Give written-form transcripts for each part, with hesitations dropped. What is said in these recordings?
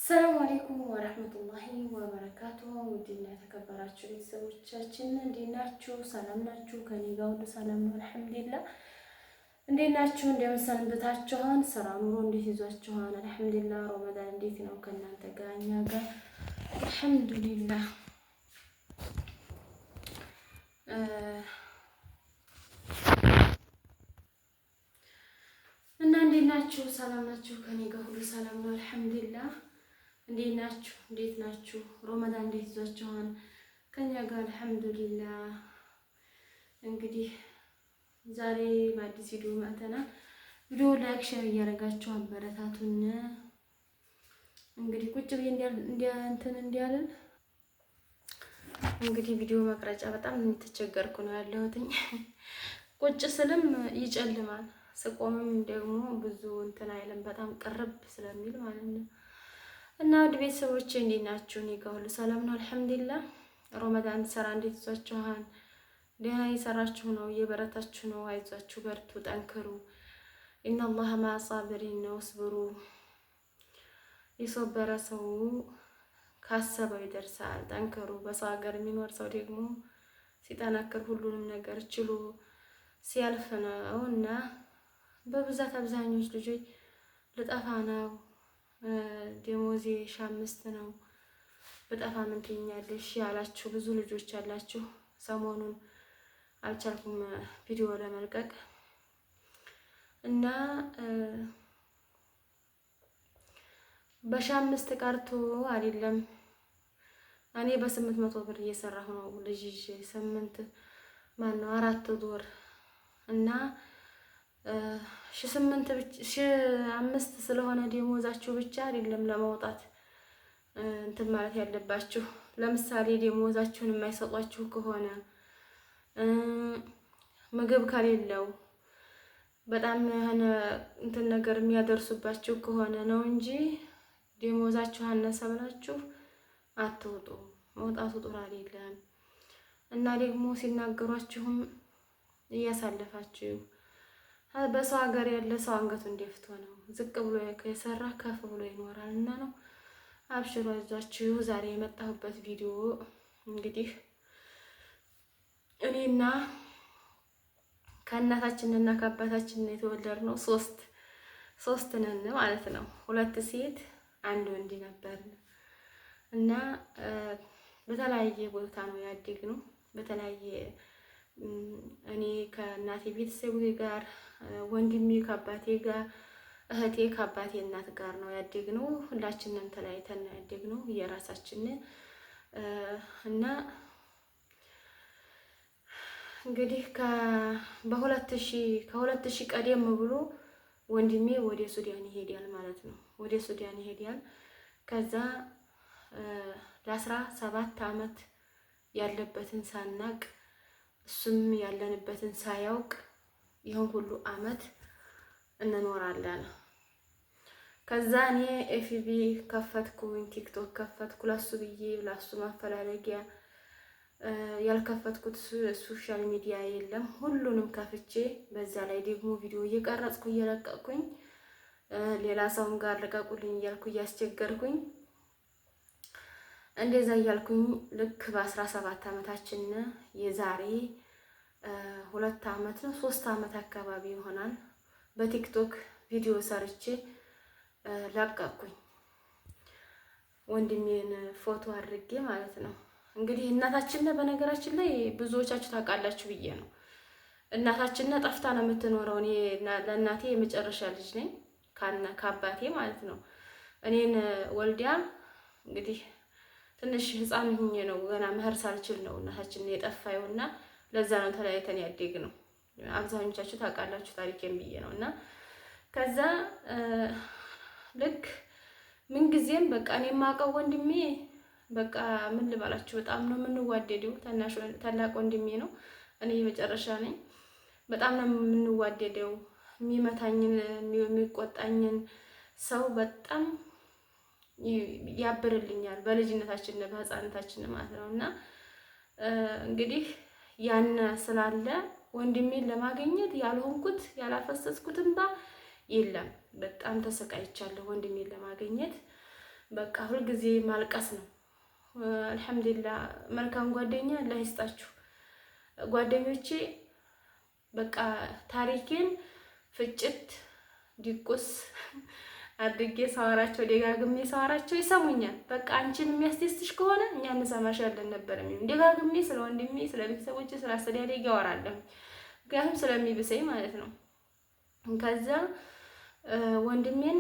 ሰላም አለይኩም ወራህመቱላሂ ወበረካቱ። ውድና የተከበራችሁ ቤተሰቦቻችን እንዴት ናችሁ? ሰላም ናችሁ? ከኔ ጋር ሁሉ ሰላም ነው አልሐምዱሊላህ። እንዴት ናችሁ? እንደምን ሰንብታችኋል? ስራ ኑሮ እንዴት ይዟችኋል? አልሐምዱሊላህ። ረመዳን እንዴት ነው ከእናንተ ጋር? እኛ ጋር አልሐምዱሊላህ። እና እንዴት ናችሁ? ሰላም ናችሁ? ከኔ ጋር ሁሉ ሰላም ነው አልሐምዱሊላህ። እንዴት ናችሁ? እንዴት ናችሁ? ረመዳን እንዴት ይዟችኋል? ከኛ ጋር አልሐምዱሊላህ። እንግዲህ ዛሬ በአዲስ ቪዲዮ መጥተናል። ቪዲዮ ላይክ ሼር እያደረጋችሁ አበረታቱን። እንግዲህ ቁጭ ብዬ እንዲያልን እንግዲህ ቪዲዮ መቅረጫ በጣም የተቸገርኩ ነው ያለሁት። ቁጭ ስልም ይጨልማል፣ ስቆምም ደግሞ ብዙ እንትን አይልም፣ በጣም ቅርብ ስለሚል ማለት ነው። እና ውድ ቤተሰቦቼ እንዴት ናችሁ? እኔ ጋር ሁሉ ሰላም ነው አልሐምዱሊላህ። ረመዳን ስራ እንዴት ይዟችኋል? ደህና እየሰራችሁ ነው? እየበረታችሁ ነው? አይዟችሁ፣ በርቱ፣ ጠንክሩ። ኢነላህ መዐ ሳቢሪን ነው። እስብሩ። የሶበረ ሰው ካሰበው ይደርሳል። ጠንክሩ። በሰው ሀገር የሚኖር ሰው ደግሞ ሲጠናክር ሁሉንም ነገር ችሎ ሲያልፍ ነው። እና በብዛት አብዛኞች ልጆች ልጠፋ ነው ደሞዜ 5 ነው በጠፋ ምን ትይኛለሽ ያላችሁ ብዙ ልጆች አላችሁ። ሰሞኑን አልቻልኩም ቪዲዮ ለመልቀቅ እና በ5 ቀርቶ አይደለም እኔ በ800 ብር እየሰራሁ ነው። ልጅ 4 ወር እና 5 ስለሆነ ደሞዛችሁ ብቻ አይደለም ለማውጣት እንትን ማለት ያለባችሁ። ለምሳሌ ደሞዛችሁን የማይሰጧችሁ ከሆነ ምግብ ከሌለው በጣም እንትን ነገር የሚያደርሱባችሁ ከሆነ ነው እንጂ ደሞዛችሁ አነሰ ብላችሁ አትውጡ። መውጣቱ ጥሩ አይደለም እና ደግሞ ሲናገሯችሁም እያሳለፋችሁ በሰው ሀገር ያለ ሰው አንገቱን ደፍቶ ነው። ዝቅ ብሎ የሰራ ከፍ ብሎ ይኖራል እና ነው። አብሽሩ፣ አይዟችሁ። ዛሬ የመጣሁበት ቪዲዮ እንግዲህ እኔና ከእናታችንና ከአባታችን የተወለድነው ሶስት ነን ማለት ነው። 2 ሴት 1 ወንድ ነበር እና በተለያየ ቦታ ነው ያደግነው። በተለያየ እኔ ከእናቴ ቤተሰብ ጋር፣ ወንድሜ ከአባቴ ጋር፣ እህቴ ከአባቴ እናት ጋር ነው ያደግነው። ሁላችንም ተለያይተን ነው ያደግነው የራሳችን እና እንግዲህ ከ2000 ቀደም ብሎ ወንድሜ ወደ ሱዳን ይሄዳል ማለት ነው። ወደ ሱዳን ይሄዳል። ከዛ ለ17 ዓመት ያለበትን ሳናቅ እሱም ያለንበትን ሳያውቅ ይሄን ሁሉ ዓመት እንኖራለን። ከዛ እኔ ኤፍቢ ከፈትኩኝ፣ ቲክቶክ ከፈትኩ ለሱ ብዬ ለሱ ማፈላለጊያ። ያልከፈትኩት ሶሻል ሚዲያ የለም። ሁሉንም ከፍቼ በዛ ላይ ደግሞ ቪዲዮ እየቀረጽኩ እየለቀቅኩኝ ሌላ ሰውም ጋር ልቀቁልኝ እያልኩ እያስቸገርኩኝ እንደዛ እያልኩኝ ልክ በ17 ዓመታችን የዛሬ 2 ዓመት ነው 3 ዓመት አካባቢ ይሆናል በቲክቶክ ቪዲዮ ሰርቼ ለቀቅኩኝ። ወንድሜን ፎቶ አድርጌ ማለት ነው። እንግዲህ እናታችን በነገራችን ላይ ብዙዎቻችሁ ታውቃላችሁ ብዬ ነው። እናታችን ጠፍታ ነው የምትኖረው። እኔ ለእናቴ የመጨረሻ ልጅ ነኝ ከአባቴ ማለት ነው። እኔን ወልዲያ እንግዲህ ትንሽ ሕፃን ሆኜ ነው ገና መኸር ሳልችል ነው እናታችን የጠፋየውና ለዛ ነው ተለያይተን ያደግነው። አብዛኞቻችሁ ታውቃላችሁ ታሪኬን ብዬ ነው። እና ከዛ ልክ ምን ጊዜም በቃ እኔ የማውቀው ወንድሜ በቃ ምን ልባላችሁ በጣም ነው የምንዋደደው። ታላቅ ወንድሜ ነው፣ እኔ የመጨረሻ ነኝ። በጣም ነው የምንዋደደው። የሚመታኝን የሚቆጣኝን ሰው በጣም ያብርልኛል። በልጅነታችን በህፃንነታችን ማለት ነው። እና እንግዲህ ያን ስላለ ወንድሜን ለማግኘት ያልሆንኩት ያላፈሰስኩት እንባ የለም። በጣም ተሰቃይቻለሁ ወንድሜን ለማግኘት በቃ ሁልጊዜ ማልቀስ ነው። አልሐምዱሊላህ መልካም ጓደኛ አላህ ይስጣችሁ ጓደኞቼ። በቃ ታሪኬን ፍጭት ዲቁስ አድርጌ ሳወራቸው ደጋግሜ ሳወራቸው ይሰሙኛል። በቃ አንቺን የሚያስደስትሽ ከሆነ እኛ እንሰማሻለን ነበር የሚሉኝ። ደጋግሜ ስለ ወንድሜ፣ ስለ ቤተሰቦቼ፣ ስለ አስተዳደጌ አወራለሁ። ምክንያቱም ስለሚብሰኝ ማለት ነው። ከዛ ወንድሜን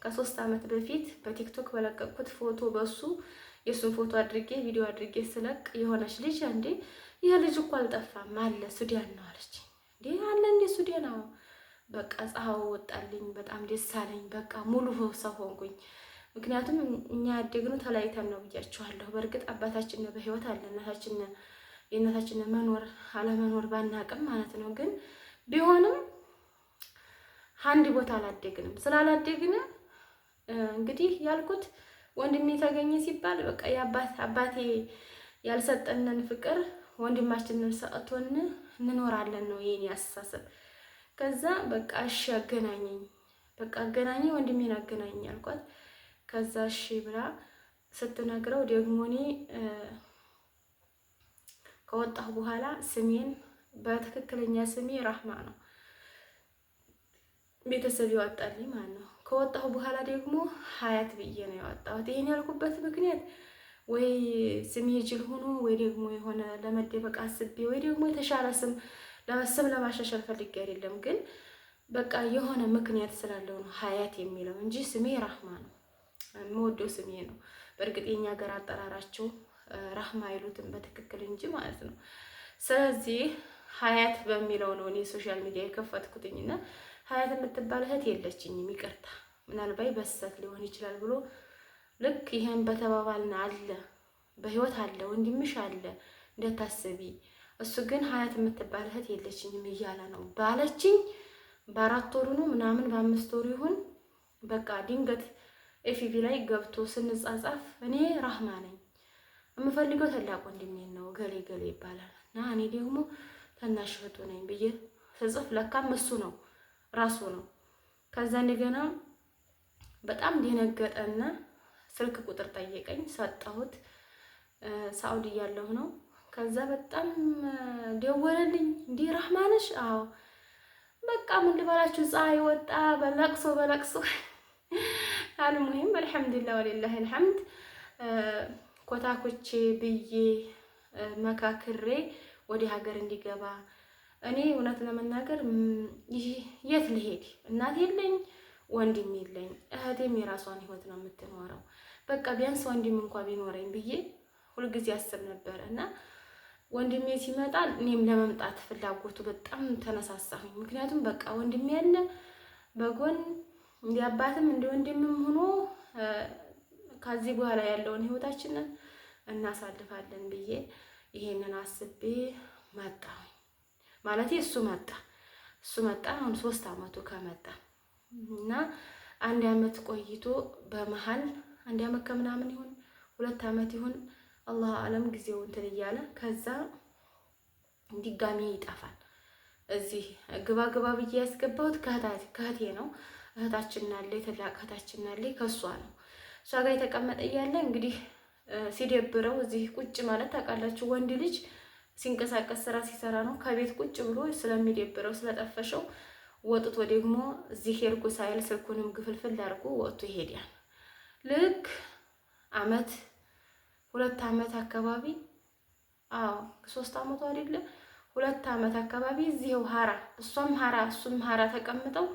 ከ3 ዓመት በፊት በቲክቶክ በለቀቅኩት ፎቶ በሱ የሱን ፎቶ አድርጌ ቪዲዮ አድርጌ ስለቅ የሆነች ልጅ እንዴ ይሄ ልጅ እኮ አልጠፋም አለ ሱዳን ነው አለች። እንዴ አለ እንዴ ሱዳን ነው። በቃ ፀሐው ወጣልኝ፣ በጣም ደስ አለኝ። በቃ ሙሉ ሰው ሆንኩኝ። ምክንያቱም እኛ ያደግነው ተለያይተን ነው ብያችኋለሁ። በእርግጥ አባታችን በህይወት አለ፣ የእናታችን መኖር አለመኖር ባናቅም ማለት ነው። ግን ቢሆንም አንድ ቦታ አላደግንም። ስላላደግን እንግዲህ ያልኩት ወንድሜ ተገኘ ሲባል በቃ አባቴ ያልሰጠንን ፍቅር ወንድማችንን ሰጥቶን እንኖራለን ነው የኔ አስተሳሰብ። ከዛ በቃ እሺ አገናኘኝ፣ በቃ አገናኘኝ፣ ወንድሜን አገናኘኝ አልኳት። ከዛ እሺ ብላ ስትነግረው ደግሞ እኔ ከወጣሁ በኋላ ስሜን በትክክለኛ ስሜ ራህማ ነው ቤተሰብ ያወጣልኝ ማለት ነው። ከወጣሁ በኋላ ደግሞ ሀያት ብዬ ነው ያወጣሁት። ይሄን ያልኩበት ምክንያት ወይ ስሜ ጅል ሆኖ ወይ ደግሞ የሆነ ለመደበቅ አስቤ ወይ ደግሞ የተሻለ ስም ለማሻሻል ፈልጌ አይደለም። ግን በቃ የሆነ ምክንያት ስላለው ነው ሀያት የሚለው እንጂ ስሜ ራህማ ነው። የምወደው ስሜ ነው። በእርግጥ የኛ ሀገር አጠራራቸው ራህማ አይሉትም በትክክል እንጂ ማለት ነው። ስለዚህ ሀያት በሚለው ነው እኔ ሶሻል ሚዲያ የከፈትኩትኝና ሀያት የምትባል እህት የለችኝም። ይቅርታ ምናልባት በስህተት ሊሆን ይችላል ብሎ ልክ ይሄን በተባባልን አለ በህይወት አለ ወንድምሽ አለ እንደታስቢ እሱ ግን ሀያት የምትባል እህት የለችኝም እያለ ነው ባለችኝ። በ4 ወሩ ነው ምናምን በ5 ወሩ ይሁን በቃ ድንገት ኤፊቪ ላይ ገብቶ ስንጻጻፍ እኔ ራህማ ነኝ የምፈልገው ታላቅ ወንድሜን ነው ገሌ ገሌ ይባላል እና እኔ ደግሞ ታናሽ እህቱ ነኝ ብዬ ስጽፍ ለካም እሱ ነው ራሱ ነው። ከዛ እንደገና በጣም ደነገጠና ስልክ ቁጥር ጠየቀኝ፣ ሰጠሁት። ሳውዲ ያለው ነው። ከዛ በጣም ደወለልኝ። እንዴ ራህማ ነሽ? አዎ። በቃ ምን ልበላችሁ ፀሐይ ወጣ በለቅሶ አልሙሂም አልሐምዱሊላህ ወሊላሂ አልሐምድ ኮታኮቼ ብዬ መካክሬ ወደ ሀገር እንዲገባ እኔ እውነት ለመናገር የት ልሄድ? እናት የለኝ፣ ወንድም የለኝ። እህቴም የራሷን ህይወት ነው የምትኖረው። በቃ ቢያንስ ወንድም እንኳን ቢኖረኝ ብዬ ሁልጊዜ አስብ ነበር እና ወንድሜ ሲመጣ እኔም ለመምጣት ፍላጎቱ በጣም ተነሳሳሁኝ። ምክንያቱም በቃ ወንድሜ ያለ በጎን እንደ አባትም እንደ ወንድምም ሆኖ ከዚህ በኋላ ያለውን ህይወታችንን እናሳልፋለን ብዬ ይሄንን አስቤ መጣሁኝ። ማለት እሱ መጣ አሁን 3 ዓመቱ ከመጣ እና 1 ዓመት ቆይቶ በመሃል 1 ዓመት ከምናምን ይሁን 2 ዓመት ይሁን አላህ አለም ጊዜው እንትን እያለ ከዛ ድጋሚ ይጠፋል። እዚህ ግባ ብዬ ያስገባሁት ከእህቴ ነው። እህታችን አለ የተላቀ እህታችን አለ ከሷ ነው። እሷ ጋር የተቀመጠ እያለ እንግዲህ ሲደብረው እዚህ ቁጭ ማለት ታውቃላችሁ፣ ወንድ ልጅ ሲንቀሳቀስ ስራ ሲሰራ ነው። ከቤት ቁጭ ብሎ ስለሚደብረው ስለጠፈሸው ወጥቶ ደግሞ እዚህ ሄድኩ ሳይል ስልኩንም ግፍልፍል አድርጎ ወጥቶ ይሄዳል። ልክ 2 ዓመት አካባቢ 3 ዓመቱ አይደለ 2 ዓመት አካባቢ እዚህው ሀራ እሱም ሀራ ተቀምጠው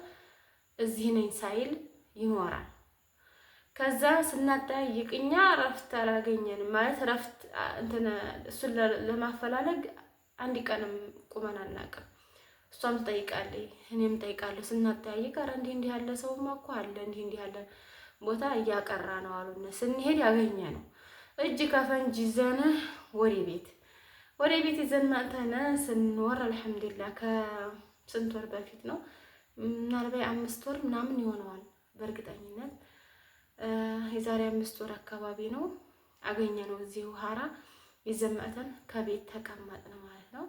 እዚህ ነኝ ሳይል ይኖራል። ከዛ ስናጠያይቅኛ ረፍት አላገኘንም ማለት ረፍት እንትን እሱን ለማፈላለግ 1 ቀንም ቁመን አናውቅም። እሷም ትጠይቃለች እኔም ጠይቃለሁ። ስናጠያይቅ ኧረ እንዲህ ያለ ሰውማ እኮ አለ እንዲህ ያለ ቦታ እያቀራ ነው አሉን። ስንሄድ ያገኘ ነው እጅ ከፈንጅ ይዘን ወደ ቤት ይዘን መጥተን ስንኖር አልሐምዱሊላህ ከስንት ወር በፊት ነው ምናልባት 5 ወር ምናምን ይሆነዋል በእርግጠኝነት የዛሬ 5 ወር አካባቢ ነው አገኘ ነው እዚሁ ሀራ ይዘን መጥተን ከቤት ተቀመጥን ማለት ነው።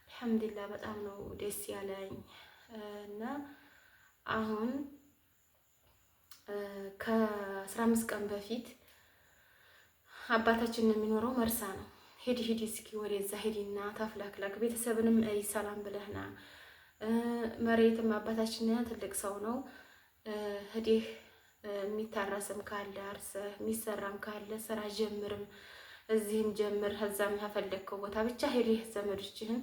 አልሐምዱሊላህ በጣም ነው ደስ ያለኝ እና አሁን ከ11 15 ቀን በፊት አባታችን የሚኖረው መርሳ ነው። ሂድ እስኪ ወደዛ ሂድና ተፍለክለክ ቤተሰብንም ሰላም ብለህና መሬትም አባታችን ትልቅ ሰው ነው። ሂደህ የሚታረስም ካለ አርሰህ የሚሰራም ካለ ስራ ጀምርም፣ እዚህም ጀምር፣ ከዛም ያፈለግከው ቦታ ብቻ ሄደህ ዘመዶችህን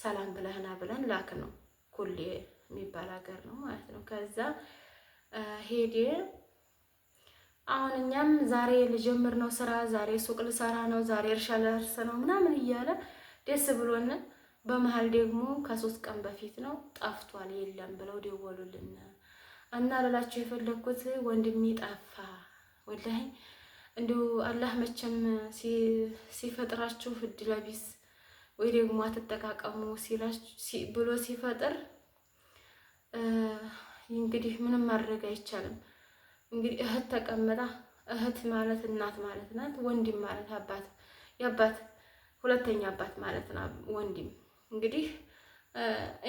ሰላም ብለህና ብለን ላክ ነው። ኩሌ የሚባል ሀገር ነው ማለት ነው። ከዛ ሄዴ አሁን እኛም ዛሬ ልጀምር ነው ስራ፣ ዛሬ ሱቅ ልሰራ ነው፣ ዛሬ እርሻ ልርስ ነው ምናምን እያለ ደስ ብሎን፣ በመሀል ደግሞ ከ3 ቀን በፊት ነው ጠፍቷል የለም ብለው ደወሉልን እና ልላችሁ የፈለግኩት ወንድሜ ጠፋ። ወላሂ እንዲሁ አላህ መቼም ሲፈጥራችሁ እድለ ቢስ ወይ ደግሞ አትጠቃቀሙ ብሎ ሲፈጥር እንግዲህ ምንም ማድረግ አይቻልም። እንግዲህ እህት ተቀምጣ፣ እህት ማለት እናት ማለት ናት። ወንድም ማለት አባት፣ የአባት ሁለተኛ አባት ማለት ነው ወንድም። እንግዲህ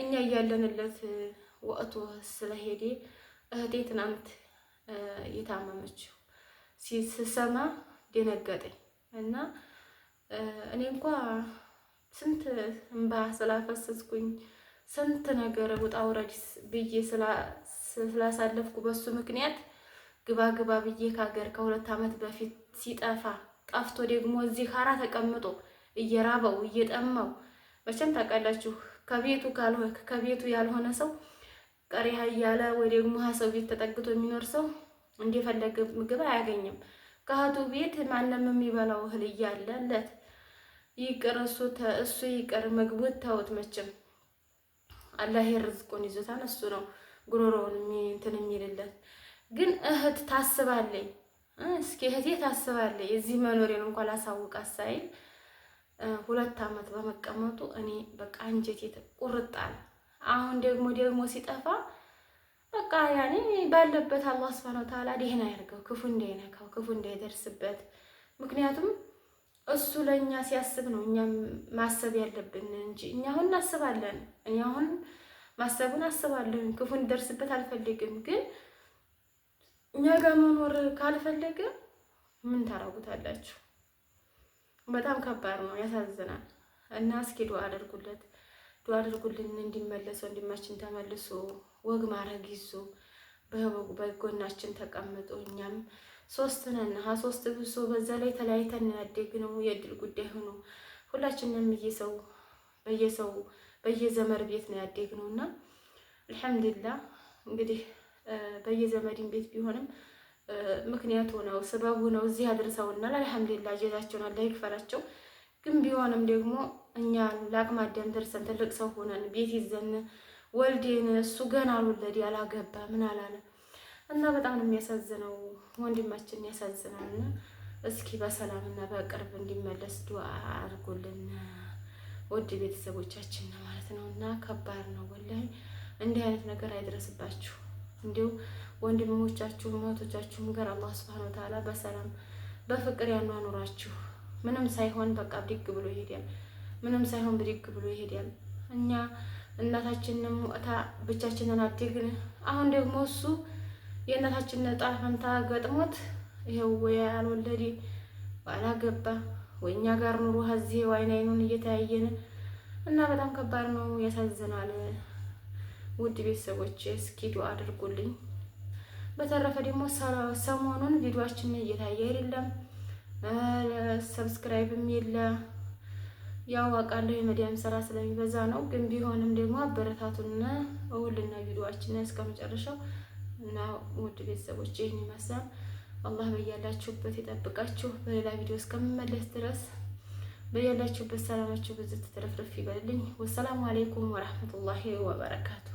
እኛ እያለንለት ወቅቱ ስለሄደ እህቴ ትናንት የታመመችው ሲሰማ ደነገጠኝ እና እኔ እንኳ ስንት እንባ ስላፈሰስኩኝ ስንት ነገር ውጣ ውረድ ብዬ ስላሳለፍኩ በሱ ምክንያት ግባ ብዬ ከሀገር ከ2 ዓመት በፊት ሲጠፋ ጠፍቶ ደግሞ እዚህ ካራ ተቀምጦ እየራበው እየጠማው መቼም ታውቃላችሁ ከቤቱ ያልሆነ ሰው ቀሪያ እያለ ወይ ደግሞ ሰው ቤት ተጠግቶ የሚኖር ሰው እንደፈለገ ምግብ አያገኝም። ከእህቱ ቤት ማንም የሚበላው እህል እያለለት ይቅር እሱ ይቅር ምግቡን ተውት። መቼም አላህ የርዝቁን ይዞታል። እሱ ነው ጉሮሮውን እንትን የሚልለት። ግን እህት ታስባለኝ፣ እስኪ እህቴ ታስባለኝ እዚህ መኖሬን እንኳን ላሳውቃት ሳይል 2 ዓመት በመቀመጡ እኔ በቃ አንጀቴ ቁርጥ አለ። አሁን ደግሞ ሲጠፋ በቃ ያኔ ባለበት አላህ Subhanahu Wa Ta'ala ደህና ያርገው፣ ክፉ እንዳይነካው፣ ክፉ እንዳይደርስበት። ምክንያቱም እሱ ለኛ ሲያስብ ነው እኛም ማሰብ ያለብን እንጂ እኛ አሁን እናስባለን። እኔ አሁን ማሰቡን አስባለሁ፣ ክፉ እንዲደርስበት አልፈልግም። ግን እኛ ጋር መኖር ካልፈለገ ምን ታረጉታላችሁ? በጣም ከባድ ነው፣ ያሳዝናል። እና እስኪ ዱአ አድርጉልን እንዲመለስ ወንድማችን ተመልሶ ወግ ማረግ ይዞ በጎናችን ተቀምጦ እኛም 3 ነን 3 ብሶ በዛ ላይ ተለያይተን ያደግነው የእድል ጉዳይ ሆኖ ሁላችንም በየዘመድ ቤት ነው ያደግነውና አልሐምዱሊላህ እንግዲህ በየዘመድን ቤት ቢሆንም ምክንያቱ ነው ሰበቡ ነው እዚህ አድርሰውናል። አልሐምዱሊላህ ጀዛቸውን አላህ ይክፈላቸው። ግን ቢሆንም ደግሞ እኛ ለአቅመ አዳም ደርሰን ትልቅ ሰው ሆነን ቤት ይዘን ወልዴን እሱ ገና አልወለደ ያላገባ ምን አላለ እና በጣም ነው የሚያሳዝነው። ወንድማችን ያሳዝናልና እስኪ በሰላምና በቅርብ እንዲመለስ ዱአ አድርጉልን ውድ ቤተሰቦቻችን ማለት ነውና ከባድ ነው ወላሂ። እንዲህ አይነት ነገር አይድረስባችሁ። እንዲሁ ወንድሞቻችሁ እህቶቻችሁም ጋር አላህ Subhanahu Wa Ta'ala በሰላም በፍቅር ያኗኑራችሁ። ምንም ሳይሆን በቃ ብድግ ብሎ ይሄዳል። ምንም ሳይሆን ብድግ ብሎ ይሄዳል። እኛ እናታችንን ሞታ ብቻችንን አደግን። አሁን ደግሞ እሱ የእናታችንን ዕጣ ፈንታ ገጥሞት ይሄው ወይ አልወለደ አላገባ ወይ እኛ ጋር ኑሮ እዚህ አይኑን እየተያየን እና በጣም ከባድ ነው፣ ያሳዝናል። ውድ ቤተሰቦች እስኪ ዱአ አድርጉልኝ። በተረፈ ደግሞ ሰሞኑን ቪዲዮአችን እየታየ አይደለም፣ ሰብስክራይብም የለ። ያው አውቃለሁ የመዲያም ስራ ስለሚበዛ ነው። ግን ቢሆንም ደግሞ አበረታቱና ሁሉና ቪዲዮአችን እስከመጨረሻው እና ውድ ቤተሰቦች ይህን ይመስላል። አላህ በያላችሁበት ይጠብቃችሁ። በሌላ ቪዲዮ እስከምመለስ ድረስ በያላችሁበት ሰላማችሁ ብዙ ትትረፍረፍ ይበልልኝ። ወሰላሙ አለይኩም ወራህመቱላሂ ወበረካቱ።